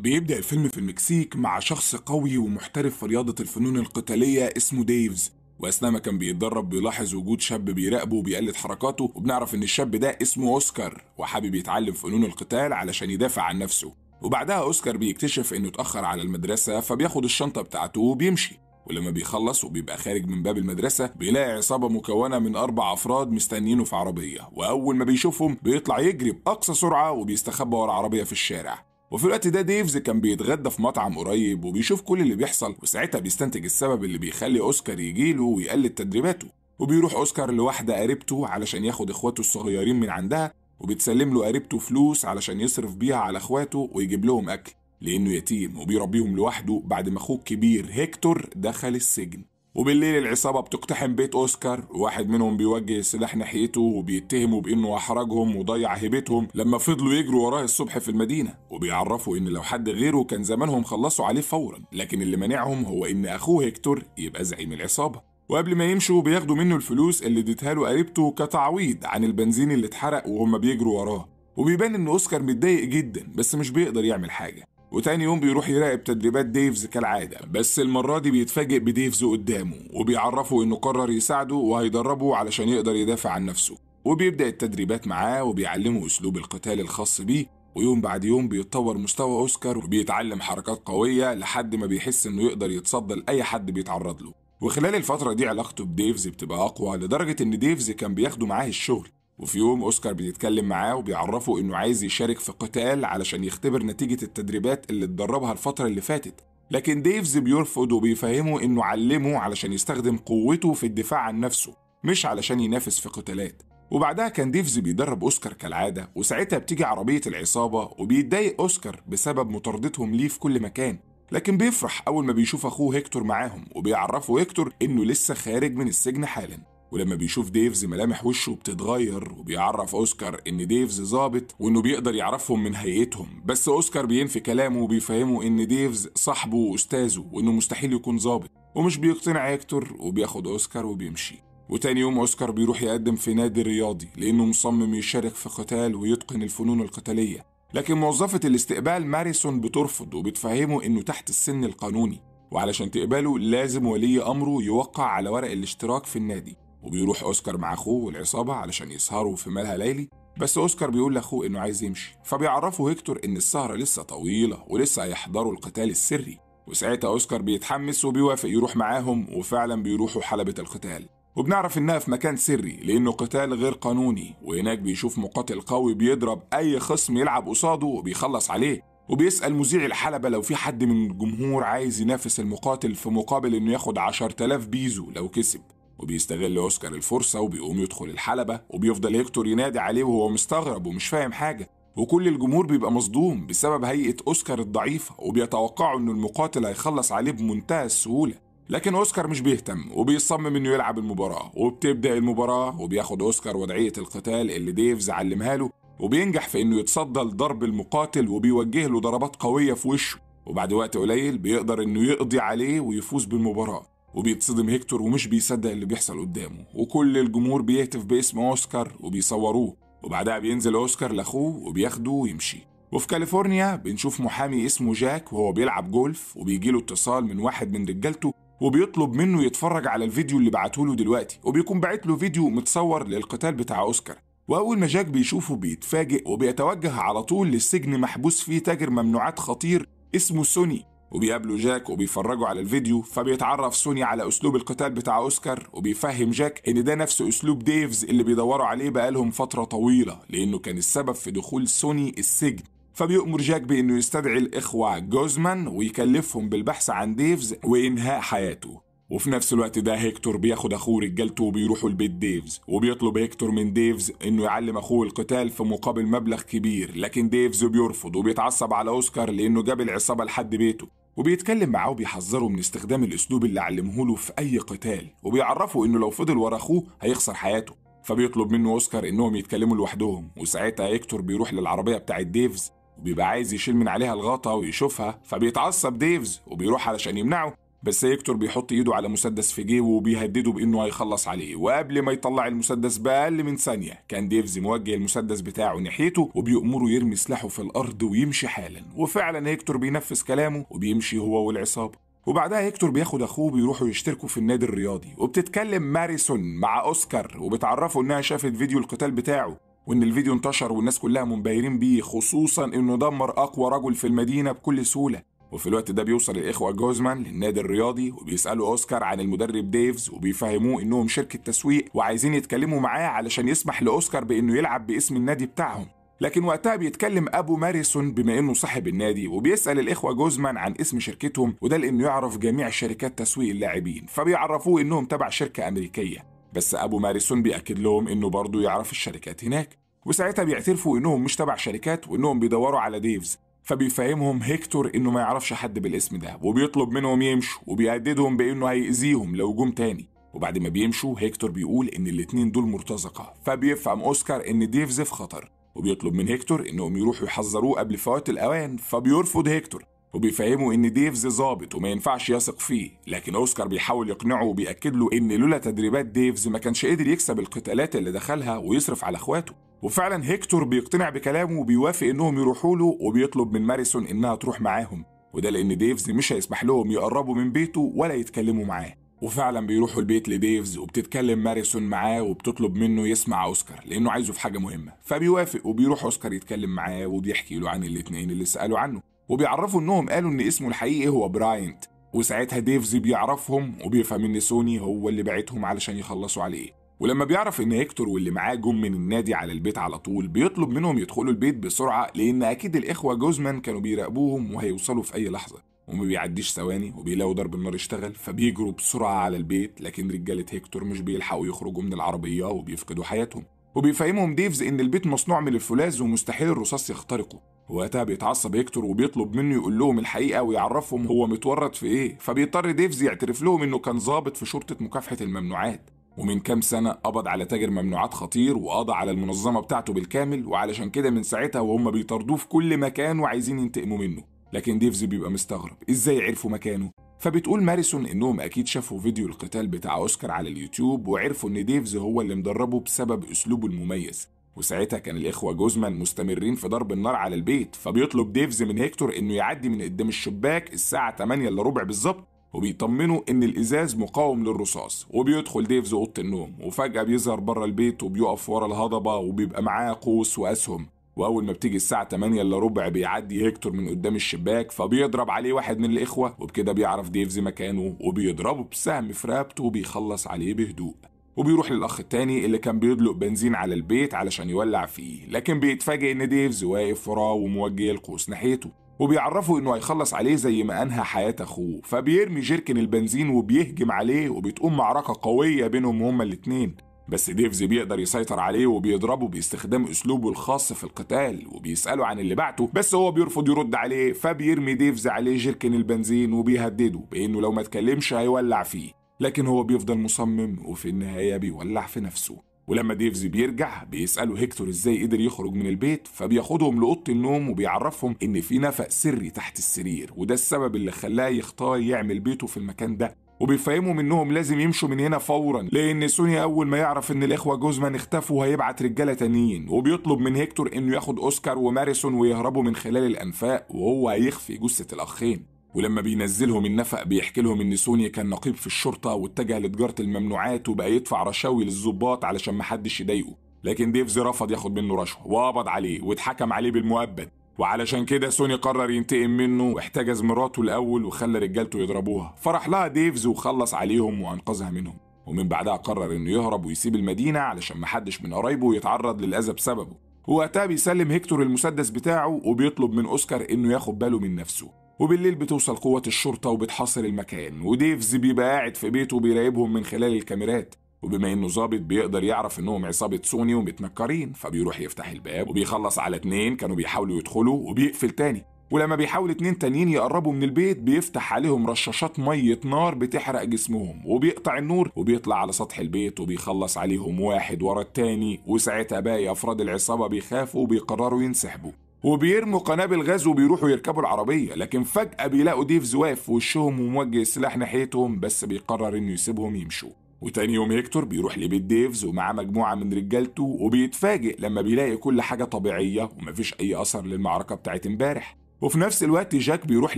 بيبدأ الفيلم في المكسيك مع شخص قوي ومحترف في رياضة الفنون القتالية اسمه ديفز. وأثناء ما كان بيتدرب بيلاحظ وجود شاب بيراقبه وبيقلد حركاته، وبنعرف إن الشاب ده اسمه أوسكار وحابب يتعلم فنون القتال علشان يدافع عن نفسه. وبعدها أوسكار بيكتشف إنه اتأخر على المدرسة، فبياخد الشنطة بتاعته وبيمشي. ولما بيخلص وبيبقى خارج من باب المدرسة بيلاقي عصابة مكونة من 4 أفراد مستنيينه في عربية، وأول ما بيشوفهم بيطلع يجري بأقصى سرعة وبيستخبى ورا عربية في الشارع. وفي الوقت ده ديفز كان بيتغدى في مطعم قريب وبيشوف كل اللي بيحصل، وساعتها بيستنتج السبب اللي بيخلي أوسكار يجيله ويقلد تدريباته. وبيروح أوسكار لواحدة قريبته علشان ياخد إخواته الصغيرين من عندها، وبتسلم له قريبته فلوس علشان يصرف بيها على إخواته ويجيب لهم أكل لأنه يتيم وبيربيهم لوحده بعد ما أخوه الكبير هيكتور دخل السجن. وبالليل العصابة بتقتحم بيت أوسكار، وواحد منهم بيوجه السلاح ناحيته وبيتهمه بأنه أحرجهم وضيع هيبتهم لما فضلوا يجروا وراه الصبح في المدينة، وبيعرفوا إن لو حد غيره كان زمانهم خلصوا عليه فورا، لكن اللي منعهم هو إن أخوه هيكتور يبقى زعيم العصابة. وقبل ما يمشوا بياخدوا منه الفلوس اللي اديتها له قريبته كتعويض عن البنزين اللي اتحرق وهم بيجروا وراه. وبيبان إن أوسكار متضايق جدا بس مش بيقدر يعمل حاجة. وتاني يوم بيروح يراقب تدريبات ديفز كالعادة، بس المرة دي بيتفاجئ بديفز قدامه وبيعرفه انه قرر يساعده وهيدربه علشان يقدر يدافع عن نفسه. وبيبدأ التدريبات معاه وبيعلمه اسلوب القتال الخاص بيه، ويوم بعد يوم بيتطور مستوى أوسكار وبيتعلم حركات قوية لحد ما بيحس انه يقدر يتصدى لأي حد بيتعرض له. وخلال الفترة دي علاقته بديفز بتبقى أقوى لدرجة ان ديفز كان بياخده معاه الشغل. وفي يوم أوسكار بيتكلم معاه وبيعرفه إنه عايز يشارك في قتال علشان يختبر نتيجة التدريبات اللي اتدربها الفترة اللي فاتت، لكن ديفز بيرفض وبيفهمه إنه علمه علشان يستخدم قوته في الدفاع عن نفسه مش علشان ينافس في قتالات. وبعدها كان ديفز بيدرب أوسكار كالعادة، وساعتها بتيجي عربية العصابة وبيتضايق أوسكار بسبب مطاردتهم ليه في كل مكان، لكن بيفرح أول ما بيشوف أخوه هيكتور معاهم وبيعرفه هيكتور إنه لسه خارج من السجن حالا. ولما بيشوف ديفز ملامح وشه بتتغير، وبيعرف أوسكار إن ديفز ظابط وإنه بيقدر يعرفهم من هيئتهم، بس أوسكار بينفي كلامه وبيفهمه إن ديفز صاحبه وأستاذه وإنه مستحيل يكون ظابط، ومش بيقتنع هيكتور وبياخد أوسكار وبيمشي. وتاني يوم أوسكار بيروح يقدم في نادي رياضي لأنه مصمم يشارك في قتال ويتقن الفنون القتالية، لكن موظفة الاستقبال ماريسون بترفض وبتفهمه إنه تحت السن القانوني، وعلشان تقبله لازم ولي أمره يوقع على ورق الاشتراك في النادي. وبيروح أوسكار مع أخوه والعصابة علشان يسهروا في ملهى ليلي، بس أوسكار بيقول لأخوه إنه عايز يمشي، فبيعرفه هيكتور إن السهرة لسه طويلة ولسه هيحضروا القتال السري. وساعتها أوسكار بيتحمس وبيوافق يروح معاهم، وفعلا بيروحوا حلبة القتال، وبنعرف إنها في مكان سري لأنه قتال غير قانوني. وهناك بيشوف مقاتل قوي بيضرب أي خصم يلعب قصاده وبيخلص عليه، وبيسأل مذيع الحلبة لو في حد من الجمهور عايز ينافس المقاتل في مقابل إنه ياخد 10,000 بيزو لو كسب. وبيستغل أوسكار الفرصة وبيقوم يدخل الحلبة، وبيفضل هيكتور ينادي عليه وهو مستغرب ومش فاهم حاجة، وكل الجمهور بيبقى مصدوم بسبب هيئة أوسكار الضعيفة، وبيتوقعوا إنه المقاتل هيخلص عليه بمنتهى السهولة. لكن أوسكار مش بيهتم وبيصمم إنه يلعب المباراة، وبتبدأ المباراة وبياخد أوسكار وضعية القتال اللي ديفز علمها له، وبينجح في إنه يتصدى لضرب المقاتل وبيوجه له ضربات قوية في وشه، وبعد وقت قليل بيقدر إنه يقضي عليه ويفوز بالمباراة. وبيتصدم هيكتور ومش بيصدق اللي بيحصل قدامه، وكل الجمهور بيهتف باسم أوسكار وبيصوروه. وبعدها بينزل أوسكار لأخوه وبياخده ويمشي. وفي كاليفورنيا بنشوف محامي اسمه جاك وهو بيلعب جولف، وبيجيله اتصال من واحد من رجالته وبيطلب منه يتفرج على الفيديو اللي بعتهوله دلوقتي، وبيكون باعت له فيديو متصور للقتال بتاع أوسكار. وأول ما جاك بيشوفه بيتفاجئ وبيتوجه على طول للسجن محبوس فيه تاجر ممنوعات خطير اسمه سوني. وبيقابلوا جاك وبيفرجوا على الفيديو، فبيتعرف سوني على أسلوب القتال بتاع أوسكار، وبيفهم جاك إن ده نفس أسلوب ديفز اللي بيدوروا عليه بقالهم فترة طويلة لأنه كان السبب في دخول سوني السجن. فبيأمر جاك بأنه يستدعي الإخوة جوزمان ويكلفهم بالبحث عن ديفز وإنهاء حياته. وفي نفس الوقت ده هيكتور بياخد أخوه رجالته وبيروحوا لبيت ديفز، وبيطلب هيكتور من ديفز إنه يعلم أخوه القتال في مقابل مبلغ كبير، لكن ديفز بيرفض وبيتعصب على أوسكار لأنه جاب العصابة لحد بيته، وبيتكلم معاه وبيحذره من استخدام الأسلوب اللي علمه له في أي قتال، وبيعرفه إنه لو فضل ورا أخوه هيخسر حياته. فبيطلب منه أوسكار إنهم يتكلموا لوحدهم، وساعتها هيكتور بيروح للعربية بتاعت ديفز وبيبقى عايز يشيل من عليها الغطا ويشوفها، فبيتعصب ديفز وبيروح علشان يمنعه، بس هيكتور بيحط ايده على مسدس في جيبه وبيهدده بانه هيخلص عليه، وقبل ما يطلع المسدس باقل من ثانيه كان ديفز موجه المسدس بتاعه ناحيته وبيأمره يرمي سلاحه في الارض ويمشي حالا. وفعلا هيكتور بينفذ كلامه وبيمشي هو والعصابه. وبعدها هيكتور بياخد اخوه بيروحوا يشتركوا في النادي الرياضي، وبتتكلم ماريسون مع اوسكار وبتعرفه انها شافت فيديو القتال بتاعه وان الفيديو انتشر والناس كلها منبهرين بيه، خصوصا انه دمر اقوى رجل في المدينه بكل سهوله. وفي الوقت ده بيوصل الاخوه جوزمان للنادي الرياضي وبيسالوا اوسكار عن المدرب ديفز وبيفهموه انهم شركه تسويق وعايزين يتكلموا معاه علشان يسمح لاوسكار بانه يلعب باسم النادي بتاعهم. لكن وقتها بيتكلم ابو ماريسون بما انه صاحب النادي وبيسال الاخوه جوزمان عن اسم شركتهم، وده لانه يعرف جميع شركات تسويق اللاعبين، فبيعرفوه انهم تبع شركه امريكيه. بس ابو ماريسون بياكد لهم انه برضه يعرف الشركات هناك، وساعتها بيعترفوا انهم مش تبع شركات وانهم بيدوروا على ديفز. فبيفهمهم هيكتور انه ما يعرفش حد بالاسم ده وبيطلب منهم يمشوا وبيهددهم بانه هيأذيهم لو جم تاني. وبعد ما بيمشوا هيكتور بيقول ان الاتنين دول مرتزقه، فبيفهم اوسكار ان ديفز في خطر وبيطلب من هيكتور انهم يروحوا يحذروه قبل فوات الاوان، فبيرفض هيكتور وبيفهمه ان ديفز ظابط وما ينفعش يثق فيه. لكن اوسكار بيحاول يقنعه وبيأكد له ان لولا تدريبات ديفز ما كانش قادر يكسب القتالات اللي دخلها ويصرف على اخواته. وفعلا هيكتور بيقتنع بكلامه وبيوافق انهم يروحوا له، وبيطلب من ماريسون انها تروح معاهم، وده لان ديفز مش هيسمح لهم يقربوا من بيته ولا يتكلموا معاه. وفعلا بيروحوا البيت لديفز وبتتكلم ماريسون معاه وبتطلب منه يسمع اوسكار لانه عايزه في حاجه مهمه، فبيوافق وبيروح اوسكار يتكلم معاه وبيحكي له عن الاتنين اللي سالوا عنه، وبيعرفوا انهم قالوا ان اسمه الحقيقي هو براينت. وساعتها ديفز بيعرفهم وبيفهم ان سوني هو اللي بعتهم علشان يخلصوا عليه. ولما بيعرف ان هيكتور واللي معاه جم من النادي على البيت على طول بيطلب منهم يدخلوا البيت بسرعه، لان اكيد الاخوه جوزمان كانوا بيراقبوهم وهيوصلوا في اي لحظه. وما بيعديش ثواني وبيلاقوا ضرب النار اشتغل، فبيجروا بسرعه على البيت، لكن رجاله هيكتور مش بيلحقوا يخرجوا من العربيه وبيفقدوا حياتهم. وبيفهمهم ديفز ان البيت مصنوع من الفولاذ ومستحيل الرصاص يخترقه. وقتها بيتعصب هيكتور وبيطلب منه يقول لهم الحقيقه ويعرفهم هو متورط في ايه، فبيضطر ديفز يعترف لهم انه كان ضابط في شرطه مكافحه الممنوعات، ومن كام سنة قبض على تاجر ممنوعات خطير وقضى على المنظمة بتاعته بالكامل، وعلشان كده من ساعتها وهم بيطاردوه في كل مكان وعايزين ينتقموا منه. لكن ديفز بيبقى مستغرب ازاي عرفوا مكانه، فبتقول ماريسون انهم اكيد شافوا فيديو القتال بتاع اوسكار على اليوتيوب وعرفوا ان ديفز هو اللي مدربه بسبب اسلوبه المميز. وساعتها كان الاخوة جوزمان مستمرين في ضرب النار على البيت، فبيطلب ديفز من هيكتور انه يعدي من قدام الشباك الساعة 8 الا ربع بالظبط، وبيطمنوا ان الازاز مقاوم للرصاص. وبيدخل ديفز اوضه النوم وفجاه بيظهر بره البيت وبيقف ورا الهضبه وبيبقى معاه قوس واسهم. واول ما بتيجي الساعه 8 الا ربع بيعدي هيكتور من قدام الشباك، فبيضرب عليه واحد من الاخوه، وبكده بيعرف ديفز مكانه وبيضربه بسهم في رقبته وبيخلص عليه بهدوء. وبيروح للاخ التاني اللي كان بيدلق بنزين على البيت علشان يولع فيه، لكن بيتفاجئ ان ديفز واقف وراه وموجه القوس ناحيته، وبيعرفوا انه هيخلص عليه زي ما انهى حياة اخوه. فبيرمي جيركن البنزين وبيهجم عليه، وبتقوم معركة قوية بينهم هما الاتنين. بس ديفز بيقدر يسيطر عليه وبيضربه باستخدام اسلوبه الخاص في القتال، وبيسأله عن اللي بعته بس هو بيرفض يرد عليه. فبيرمي ديفز عليه جيركن البنزين وبيهدده بانه لو ما اتكلمش هيولع فيه، لكن هو بيفضل مصمم وفي النهاية بيولع في نفسه. ولما ديفز بيرجع بيسألوا هيكتور ازاي قدر يخرج من البيت، فبياخدهم لأوضة النوم وبيعرفهم ان في نفق سري تحت السرير، وده السبب اللي خلاه يختار يعمل بيته في المكان ده. وبيفهمهم انهم لازم يمشوا من هنا فورا، لان سوني اول ما يعرف ان الاخوة جوزمان اختفوا هيبعت رجالة تانيين. وبيطلب من هيكتور انه ياخد اوسكار وماريسون ويهربوا من خلال الانفاق، وهو هيخفي جثة الاخين. ولما بينزلهم النفق بيحكي لهم ان سوني كان نقيب في الشرطه واتجه لتجاره الممنوعات وبقى يدفع رشاوي للضباط علشان محدش يضايقه، لكن ديفز رفض ياخد منه رشوه وقبض عليه واتحكم عليه بالمؤبد. وعلشان كده سوني قرر ينتقم منه واحتجز مراته الاول وخلى رجالته يضربوها، فرح لها ديفز وخلص عليهم وانقذها منهم. ومن بعدها قرر انه يهرب ويسيب المدينه علشان محدش من قرايبه يتعرض للاذى بسببه. ووقتها بيسلم هيكتور المسدس بتاعه وبيطلب من اوسكار انه ياخد باله من نفسه. وبالليل بتوصل قوة الشرطة وبتحاصر المكان، وديفز بيبقى قاعد في بيته بيراقبهم من خلال الكاميرات. وبما انه ظابط بيقدر يعرف انهم عصابة سوني ومتنكرين، فبيروح يفتح الباب وبيخلص على 2 كانوا بيحاولوا يدخلوا وبيقفل تاني. ولما بيحاول 2 تانيين يقربوا من البيت بيفتح عليهم رشاشات مية نار بتحرق جسمهم، وبيقطع النور وبيطلع على سطح البيت وبيخلص عليهم واحد ورا التاني. وساعتها باقي افراد العصابة بيخافوا وبيقرروا ينسحبوا. وبيرموا قنابل غاز وبيروحوا يركبوا العربية، لكن فجأة بيلاقوا ديفز واقف في وشهم وموجه السلاح ناحيتهم، بس بيقرر انه يسيبهم يمشوا. وتاني يوم هيكتور بيروح لبيت ديفز ومعاه مجموعة من رجالته، وبيتفاجئ لما بيلاقي كل حاجة طبيعية ومفيش أي أثر للمعركة بتاعت امبارح. وفي نفس الوقت جاك بيروح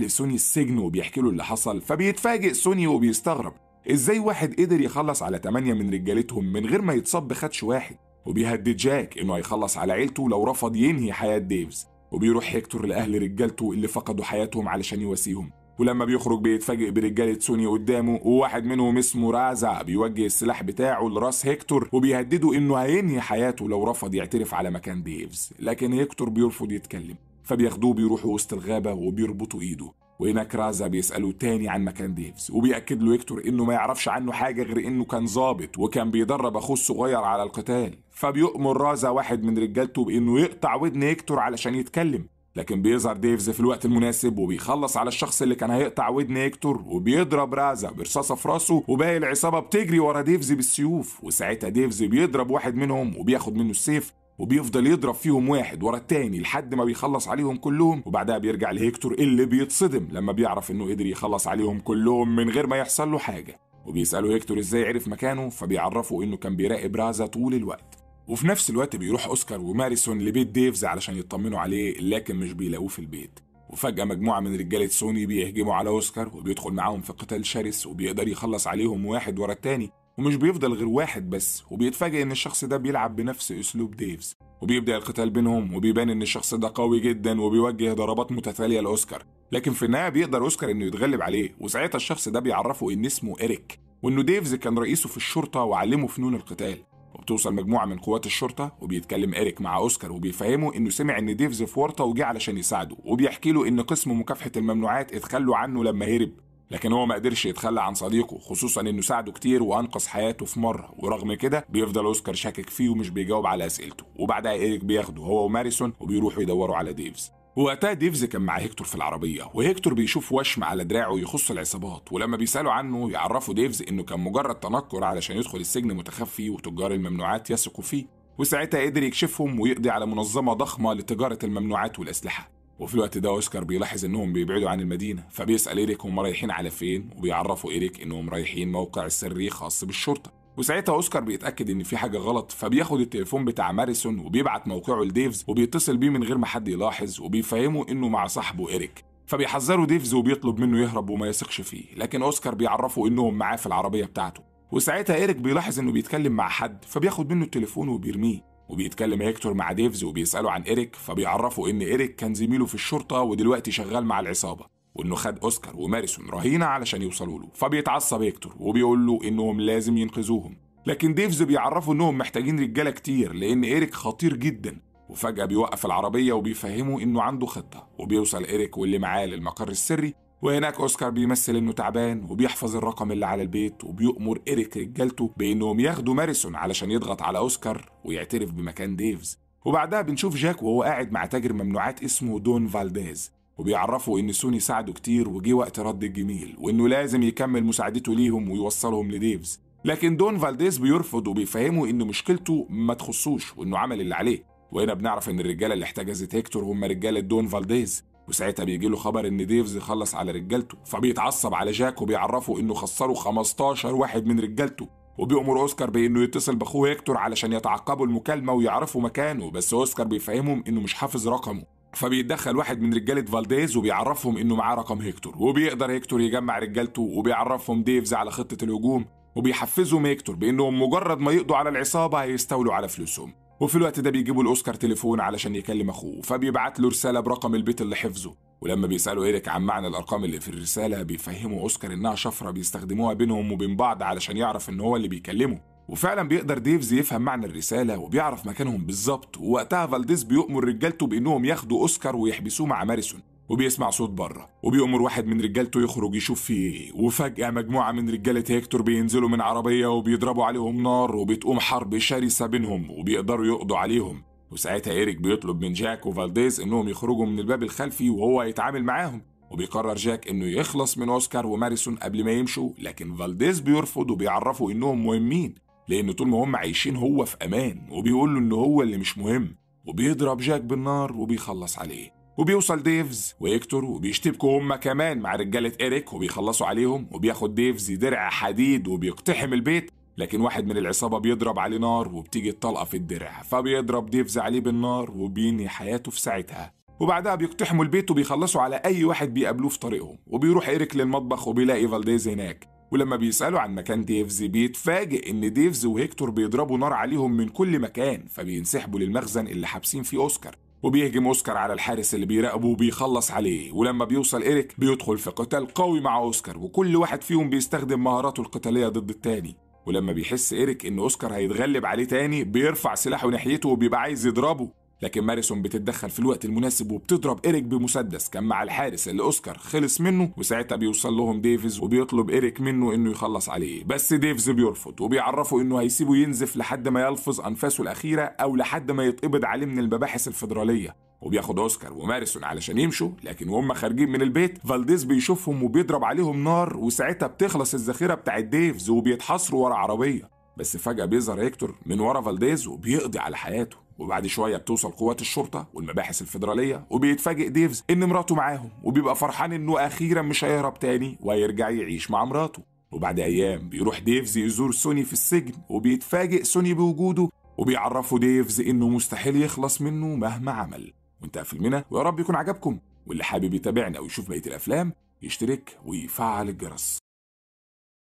لسوني السجن وبيحكي له اللي حصل، فبيتفاجئ سوني وبيستغرب ازاي واحد قدر يخلص على 8 من رجالتهم من غير ما يتصاب بخدش واحد، وبيهدد جاك انه هيخلص على عيلته لو رفض ينهي حياة ديفز. وبيروح هيكتور لأهل رجالته اللي فقدوا حياتهم علشان يواسيهم، ولما بيخرج بيتفاجئ برجالة سوني قدامه، وواحد منهم اسمه رازا بيوجه السلاح بتاعه لراس هيكتور وبيهدده انه هينهي حياته لو رفض يعترف على مكان ديفز، لكن هيكتور بيرفض يتكلم. فبياخدوه بيروحوا وسط الغابة وبيربطوا ايده، وهناك رازا بيسأله تاني عن مكان ديفز، وبيأكد له هيكتور انه ما يعرفش عنه حاجة غير انه كان ضابط وكان بيدرب اخوه الصغير على القتال. فبيؤمر رازا واحد من رجالته بانه يقطع ودن هيكتور علشان يتكلم، لكن بيظهر ديفز في الوقت المناسب وبيخلص على الشخص اللي كان هيقطع ودن هيكتور، وبيضرب رازا برصاصة في راسه، وباقي العصابة بتجري ورا ديفز بالسيوف. وساعتها ديفز بيضرب واحد منهم وبياخد منه السيف، وبيفضل يضرب فيهم واحد ورا التاني لحد ما بيخلص عليهم كلهم. وبعدها بيرجع لهيكتور اللي بيتصدم لما بيعرف انه قدر يخلص عليهم كلهم من غير ما يحصل له حاجة، وبيسأله هيكتور ازاي عرف مكانه، فبيعرفه انه كان بيراقب رازا طول الوقت. وفي نفس الوقت بيروح أوسكار وماريسون لبيت ديفز علشان يطمنوا عليه، لكن مش بيلاقوه في البيت. وفجأة مجموعة من رجالة سوني بيهجموا على أوسكار وبيدخل معاهم في قتال شرس، وبيقدر يخلص عليهم واحد ورا التاني، ومش بيفضل غير واحد بس. وبيتفاجئ ان الشخص ده بيلعب بنفس اسلوب ديفز، وبيبدأ القتال بينهم، وبيبان ان الشخص ده قوي جدا وبيوجه ضربات متتالية لأوسكار، لكن في النهاية بيقدر أوسكار انه يتغلب عليه. وساعتها الشخص ده بيعرفه ان اسمه إريك، وانه ديفز كان رئيسه في الشرطة وعلمه فنون القتال. وبتوصل مجموعة من قوات الشرطة وبيتكلم إريك مع أوسكار وبيفهمه إنه سمع إن ديفز في ورطة وجه علشان يساعده، وبيحكي له إن قسم مكافحة الممنوعات اتخلوا عنه لما هرب، لكن هو ما قدرش يتخلى عن صديقه، خصوصا إنه ساعده كتير وأنقذ حياته في مرة. ورغم كده بيفضل أوسكار شاكك فيه ومش بيجاوب على أسئلته. وبعدها إريك بياخده هو وماريسون وبيروحوا يدوروا على ديفز. وقتها ديفز كان مع هيكتور في العربية، وهيكتور بيشوف وشم على دراعه يخص العصابات، ولما بيسألوا عنه يعرفوا ديفز إنه كان مجرد تنكر علشان يدخل السجن متخفي وتجار الممنوعات يثقوا فيه. وساعتها قدر يكشفهم ويقضي على منظمة ضخمة لتجارة الممنوعات والأسلحة. وفي الوقت ده أوسكار بيلاحظ إنهم بيبعدوا عن المدينة، فبيسأل إيريك هم رايحين على فين، وبيعرفوا إيريك إنهم رايحين موقع سري خاص بالشرطة. وساعتها أوسكار بيتأكد إن في حاجة غلط، فبياخد التليفون بتاع ماريسون وبيبعت موقعه لديفز وبيتصل بيه من غير ما حد يلاحظ، وبيفهمه إنه مع صاحبه إيريك. فبيحذروا ديفز وبيطلب منه يهرب وما يثقش فيه، لكن أوسكار بيعرفه إنهم معاه في العربية بتاعته. وساعتها إيريك بيلاحظ إنه بيتكلم مع حد، فبياخد منه التليفون وبيرميه. وبيتكلم هيكتور مع ديفز وبيسأله عن إيريك، فبيعرفه إن إيريك كان زميله في الشرطة ودلوقتي شغال مع العصابة، وإنه خد أوسكار وماريسون رهينة علشان يوصلوا له. فبيتعصب هيكتور وبيقول له إنهم لازم ينقذوهم، لكن ديفز بيعرفوا إنهم محتاجين رجالة كتير لأن إيريك خطير جدا. وفجأة بيوقف العربية وبيفهمه إنه عنده خطة، وبيوصل إيريك واللي معاه للمقر السري. وهناك أوسكار بيمثل إنه تعبان وبيحفظ الرقم اللي على البيت، وبيؤمر إيريك رجالته بإنهم ياخدوا ماريسون علشان يضغط على أوسكار ويعترف بمكان ديفز. وبعدها بنشوف جاك وهو قاعد مع تاجر ممنوعات اسمه دون فالديز، وبيعرفوا إن سوني ساعده كتير وجي وقت رد الجميل، وإنه لازم يكمل مساعدته ليهم ويوصلهم لديفز. لكن دون فالديز بيرفض وبيفهمه إن مشكلته ما تخصوش وإنه عمل اللي عليه. وهنا بنعرف إن الرجالة اللي احتجزت هيكتور هم رجالة دون فالديز. وساعتها بيجي له خبر إن ديفز خلص على رجالته، فبيتعصب على جاك وبيعرفه إنه خسروا 15 واحد من رجالته. وبيأمر أوسكار بإنه يتصل بأخوه هيكتور علشان يتعقبوا المكالمة ويعرفوا مكانه، بس أوسكار بيفهمهم إنه مش حافظ رقمه. فبيتدخل واحد من رجالة فالديز وبيعرفهم إنه معاه رقم هيكتور، وبيقدر هيكتور يجمع رجالته وبيعرفهم ديفز على خطة الهجوم، وبيحفزهم هيكتور بإنهم مجرد ما يقضوا على العصابة هيستولوا على فلوسهم. وفي الوقت ده بيجيبوا الأوسكار تليفون علشان يكلم أخوه، فبيبعت له رسالة برقم البيت اللي حفظه. ولما بيسألوا إيريك عن معنى الأرقام اللي في الرسالة بيفهموا أوسكار إنها شفرة بيستخدموها بينهم وبين بعض علشان يعرف إن هو اللي بيكلمه. وفعلا بيقدر ديفز يفهم معنى الرسالة وبيعرف مكانهم بالظبط. ووقتها فالديز بيؤمر رجالته بإنهم ياخدوا أوسكار ويحبسوه مع ماريسون، وبيسمع صوت بره، وبيأمر واحد من رجالته يخرج يشوف فيه ايه. وفجأة مجموعة من رجالة هيكتور بينزلوا من عربية وبيضربوا عليهم نار، وبتقوم حرب شرسة بينهم وبيقدروا يقضوا عليهم. وساعتها إيريك بيطلب من جاك وفالديز إنهم يخرجوا من الباب الخلفي وهو يتعامل معاهم، وبيقرر جاك إنه يخلص من أوسكار وماريسون قبل ما يمشوا، لكن فالديز بيرفض وبيعرفوا إنهم مهمين لأن طول ما هم عايشين هو في أمان، وبيقول له إنه هو اللي مش مهم. وبيضرب جاك بالنار وبيخلص عليه. وبيوصل ديفز وهيكتور وبيشتبكوا هما كمان مع رجالة إيريك وبيخلصوا عليهم، وبياخد ديفز درع حديد وبيقتحم البيت، لكن واحد من العصابة بيضرب عليه نار وبتيجي الطلقة في الدرع، فبيضرب ديفز عليه بالنار وبينهي حياته في ساعتها. وبعدها بيقتحموا البيت وبيخلصوا على أي واحد بيقابلوه في طريقهم، وبيروح إيريك للمطبخ وبيلاقي فالديز هناك. ولما بيسألوا عن مكان ديفز بيتفاجئ إن ديفز وهيكتور بيضربوا نار عليهم من كل مكان، فبينسحبوا للمخزن اللي حابسين فيه أوسكار. وبيهجم أوسكار على الحارس اللي بيراقبه وبيخلص عليه. ولما بيوصل إيريك بيدخل في قتال قوي مع أوسكار، وكل واحد فيهم بيستخدم مهاراته القتالية ضد التاني. ولما بيحس إيريك إن أوسكار هيتغلب عليه تاني بيرفع سلاحه ناحيته وبيبقى عايز يضربه، لكن ماريسون بتتدخل في الوقت المناسب وبتضرب إيريك بمسدس كان مع الحارس اللي أوسكار خلص منه. وساعتها بيوصل لهم ديفز وبيطلب إيريك منه إنه يخلص عليه، بس ديفز بيرفض وبيعرفه إنه هيسيبه ينزف لحد ما يلفظ أنفاسه الأخيرة أو لحد ما يتقبض عليه من المباحث الفيدرالية. وبياخد أوسكار وماريسون علشان يمشوا، لكن وهم خارجين من البيت فالديز بيشوفهم وبيضرب عليهم نار، وساعتها بتخلص الذخيرة بتاعت ديفز وبيتحاصروا ورا عربية. بس فجأة بيظهر هيكتور من ورا فالديز وبيقضي على حياته. وبعد شوية بتوصل قوات الشرطة والمباحث الفيدرالية، وبيتفاجئ ديفز إن مراته معاهم، وبيبقى فرحان إنه أخيرا مش هيهرب تاني وهيرجع يعيش مع مراته. وبعد أيام بيروح ديفز يزور سوني في السجن، وبيتفاجئ سوني بوجوده، وبيعرفوا ديفز إنه مستحيل يخلص منه مهما عمل. وانتهى فيلمنا، ويا رب يكون عجبكم، واللي حابب يتابعنا ويشوف بقية الأفلام يشترك ويفعل الجرس.